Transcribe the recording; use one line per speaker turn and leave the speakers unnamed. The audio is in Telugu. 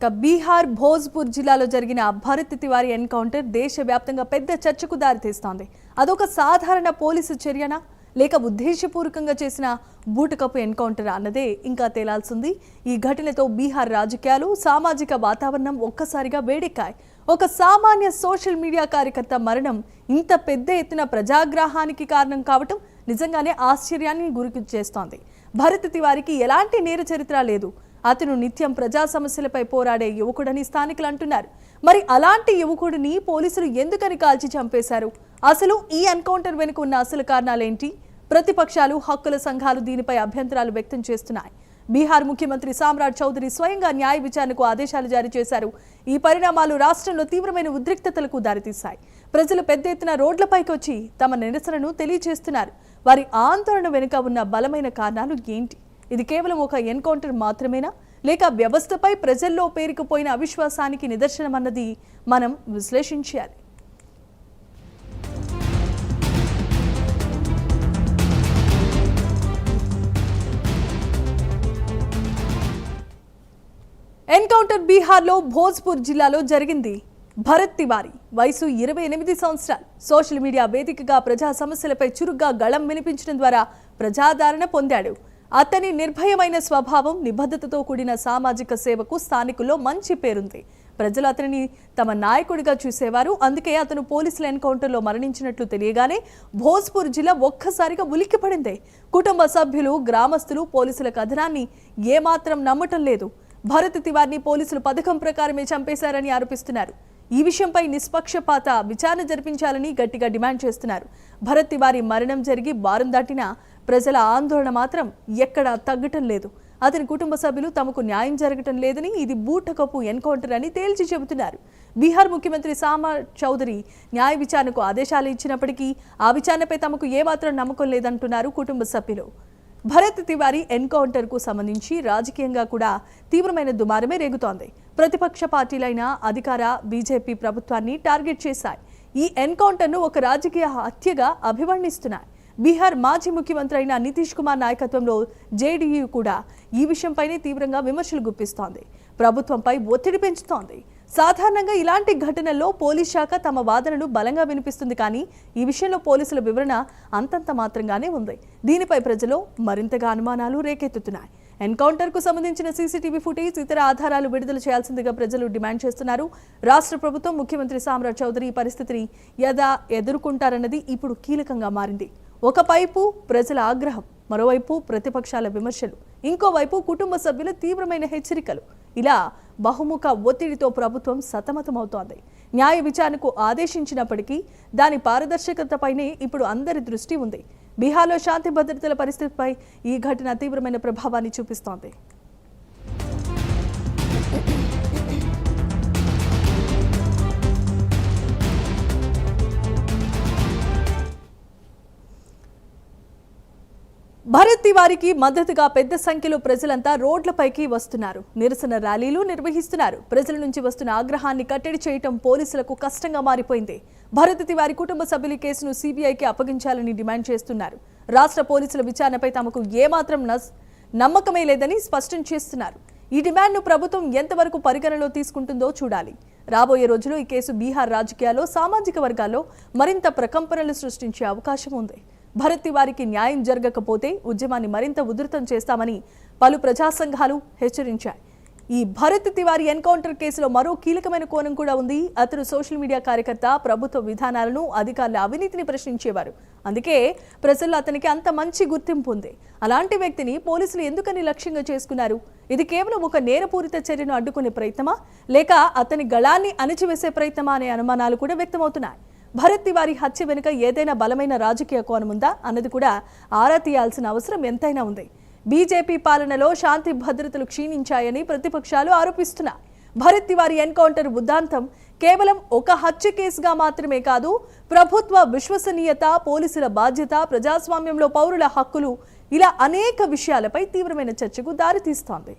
ఇక బీహార్ భోజ్పూర్ జిల్లాలో జరిగిన భరత్ తివారీ ఎన్కౌంటర్ దేశవ్యాప్తంగా పెద్ద చర్చకు దారితీస్తోంది. అదొక సాధారణ పోలీసు చర్యనా లేక ఉద్దేశపూర్వకంగా చేసిన బూటకపు ఎన్కౌంటర్ అన్నదే ఇంకా తేలాల్సింది. ఈ ఘటనతో బీహార్ రాజకీయాలు, సామాజిక వాతావరణం ఒక్కసారిగా వేడెక్కాయి. ఒక సామాన్య సోషల్ మీడియా కార్యకర్త మరణం ఇంత పెద్ద ఎత్తున ప్రజాగ్రహానికి కారణం కావటం నిజంగానే ఆశ్చర్యాన్ని గురి చేస్తోంది. భరత్ తివారీకి ఎలాంటి నేర చరిత్ర లేదు. అతను నిత్యం ప్రజా సమస్యలపై పోరాడే యువకుడని స్థానికులు అంటున్నారు. మరి అలాంటి యువకుడిని పోలీసులు ఎందుకని కాల్చి చంపేశారు? అసలు ఈ ఎన్కౌంటర్ వెనుక ఉన్న అసలు కారణాలేంటి? ప్రతిపక్షాలు, హక్కుల సంఘాలు దీనిపై అభ్యంతరాలు వ్యక్తం చేస్తున్నాయి. బీహార్ ముఖ్యమంత్రి సామ్రాట్ చౌదరి స్వయంగా న్యాయ విచారణకు ఆదేశాలు జారీ చేశారు. ఈ పరిణామాలు రాష్ట్రంలో తీవ్రమైన ఉద్రిక్తతలకు దారితీశాయి. ప్రజలు పెద్ద ఎత్తున రోడ్లపైకి వచ్చి తమ నిరసనను తెలియజేస్తున్నారు. వారి ఆందోళన వెనుక ఉన్న బలమైన కారణాలు ఏంటి? ఇది కేవలం ఒక ఎన్కౌంటర్ మాత్రమేనా, లేక వ్యవస్థపై ప్రజల్లో పేరుకుపోయిన అవిశ్వాసానికి నిదర్శనమన్నది మనం విశ్లేషించాలి. ఎన్కౌంటర్ బీహార్లో భోజ్పూర్ జిల్లాలో జరిగింది. భరత్ తివారీ వయసు 28 సంవత్సరాలు. సోషల్ మీడియా వేదికగా ప్రజా సమస్యలపై చురుగ్గా గళం వినిపించడం ద్వారా ప్రజాదరణ పొందాడు. అతని నిర్భయమైన స్వభావం, నిబద్ధతతో కూడిన సామాజిక సేవకు స్థానికుల్లో మంచి పేరుంది. ప్రజలు అతనిని తమ నాయకుడిగా చూసేవారు. అందుకే అతను పోలీసుల ఎన్కౌంటర్లో మరణించినట్లు తెలియగానే భోజ్పూర్ జిల్లా ఒక్కసారిగా ఉలిక్కిపడింది. కుటుంబ సభ్యులు, గ్రామస్తులు పోలీసుల కథనాన్ని ఏమాత్రం నమ్మటం లేదు. భరత్ తివారీని పోలీసులు పథకం ప్రకారమే చంపేశారని ఆరోపిస్తున్నారు. ఈ విషయంపై నిష్పక్షపాత విచారణ జరిపించాలని గట్టిగా డిమాండ్ చేస్తున్నారు. భరత్ తివారీ మరణం జరిగి వారం దాటినా ప్రజల ఆందోళన మాత్రం ఎక్కడా తగ్గటం లేదు. అతని కుటుంబ సభ్యులు తమకు న్యాయం జరగటం లేదని, ఇది బూటకపు ఎన్కౌంటర్ అని తేల్చి చెబుతున్నారు. బీహార్ ముఖ్యమంత్రి సామ్రాట్ చౌదరి న్యాయ విచారణకు ఆదేశాలు ఇచ్చినప్పటికీ ఆ విచారణపై తమకు ఏమాత్రం నమ్మకం లేదంటున్నారు కుటుంబ సభ్యులు. భరత్ తివారీ ఎన్కౌంటర్కు సంబంధించి రాజకీయంగా కూడా తీవ్రమైన దుమారమే రేగుతోంది. ప్రతిపక్ష పార్టీలైన అధికార బీజేపీ ప్రభుత్వాన్ని టార్గెట్ చేశాయి. ఈ ఎన్కౌంటర్ను ఒక రాజకీయ హత్యగా అభివర్ణిస్తున్నాయి. బీహార్ మాజీ ముఖ్యమంత్రి అయిన నితీష్ కుమార్ నాయకత్వంలో జేడీయూ కూడా ఈ విషయంపైనే తీవ్రంగా విమర్శలు గుప్పిస్తోంది. ప్రభుత్వంపై ఒత్తిడి పెంచుతోంది. సాధారణంగా ఇలాంటి ఘటనల్లో పోలీస్ శాఖ తమ వాదనను బలంగా వినిపిస్తుంది. కానీ ఈ విషయంలో పోలీసుల వివరణ అంతంత మాత్రంగానే ఉంది. దీనిపై ప్రజలు మరింతగా అనుమానాలు రేకెత్తుతున్నాయి. ఎన్కౌంటర్కు సంబంధించిన సీసీటీవీ ఫుటేజ్, ఇతర ఆధారాలు విడుదల చేయాల్సిందిగా ప్రజలు డిమాండ్ చేస్తున్నారు. రాష్ట్ర ప్రభుత్వం, ముఖ్యమంత్రి సామ్రాట్ చౌదరి ఈ పరిస్థితిని ఎలా ఎదుర్కొంటారన్నది ఇప్పుడు కీలకంగా మారింది. ఒకవైపు ప్రజల ఆగ్రహం, మరోవైపు ప్రతిపక్షాల విమర్శలు, ఇంకోవైపు కుటుంబ సభ్యుల తీవ్రమైన హెచ్చరికలు. ఇలా బహుముఖ ఒత్తిడితో ప్రభుత్వం సతమతమవుతోంది. న్యాయ విచారణకు ఆదేశించినప్పటికీ దాని పారదర్శకతపైనే ఇప్పుడు అందరి దృష్టి ఉంది. బీహార్లో శాంతి భద్రతల పరిస్థితిపై ఈ ఘటన తీవ్రమైన ప్రభావాన్ని చూపిస్తోంది. భరత్ తివారీకి మద్దతుగా పెద్ద సంఖ్యలో ప్రజలంతా రోడ్లపైకి వస్తున్నారు. నిరసన ర్యాలీలు నిర్వహిస్తున్నారు. ప్రజల నుంచి వస్తున్న ఆగ్రహాన్ని కట్టడి చేయటం పోలీసులకు కష్టంగా మారిపోయింది. భరత్ తివారీ కుటుంబ సభ్యుల కేసును సీబీఐకి అప్పగించాలని డిమాండ్ చేస్తున్నారు. రాష్ట్ర పోలీసుల విచారణపై తమకు ఏమాత్రం నమ్మకమే లేదని స్పష్టం చేస్తున్నారు. ఈ డిమాండ్ను ప్రభుత్వం ఎంతవరకు పరిగణలో తీసుకుంటుందో చూడాలి. రాబోయే రోజుల్లో ఈ కేసు బీహార్ రాజకీయాల్లో, సామాజిక వర్గాల్లో మరింత ప్రకంపనలు సృష్టించే అవకాశం ఉంది. భరత్ తివారీకి న్యాయం జరగకపోతే ఉద్యమాన్ని మరింత ఉధృతం చేస్తామని పలు ప్రజా సంఘాలు హెచ్చరించాయి. ఈ భరత్ తివారీ ఎన్కౌంటర్ కేసులో మరో కీలకమైన కోణం కూడా ఉంది. అతను సోషల్ మీడియా కార్యకర్త, ప్రభుత్వ విధానాలను, అధికారుల అవినీతిని ప్రశ్నించేవారు. అందుకే ప్రజల్లో అతనికి అంత మంచి గుర్తింపు ఉంది. అలాంటి వ్యక్తిని పోలీసులు ఎందుకని లక్ష్యంగా చేసుకున్నారు? ఇది కేవలం ఒక నేరపూరిత చర్యను అడ్డుకునే ప్రయత్నమా, లేక అతని గళాన్ని అణిచివేసే ప్రయత్నమా అనే అనుమానాలు కూడా వ్యక్తమవుతున్నాయి. భరత్ తివారీ హత్య వెనుక ఏదైనా బలమైన రాజకీయ కోణం ఉందా అన్నది కూడా ఆరా తీయాల్సిన అవసరం ఎంతైనా ఉంది. బీజేపీ పాలనలో శాంతి భద్రతలు క్షీణించాయని ప్రతిపక్షాలు ఆరోపిస్తున్నాయి. భరత్ తివారీ ఎన్కౌంటర్ ఉద్దాంతం కేవలం ఒక హత్య కేసుగా మాత్రమే కాదు, ప్రభుత్వ విశ్వసనీయత, పోలీసుల బాధ్యత, ప్రజాస్వామ్యంలో పౌరుల హక్కులు, ఇలా అనేక విషయాలపై తీవ్రమైన చర్చకు దారితీస్తోంది.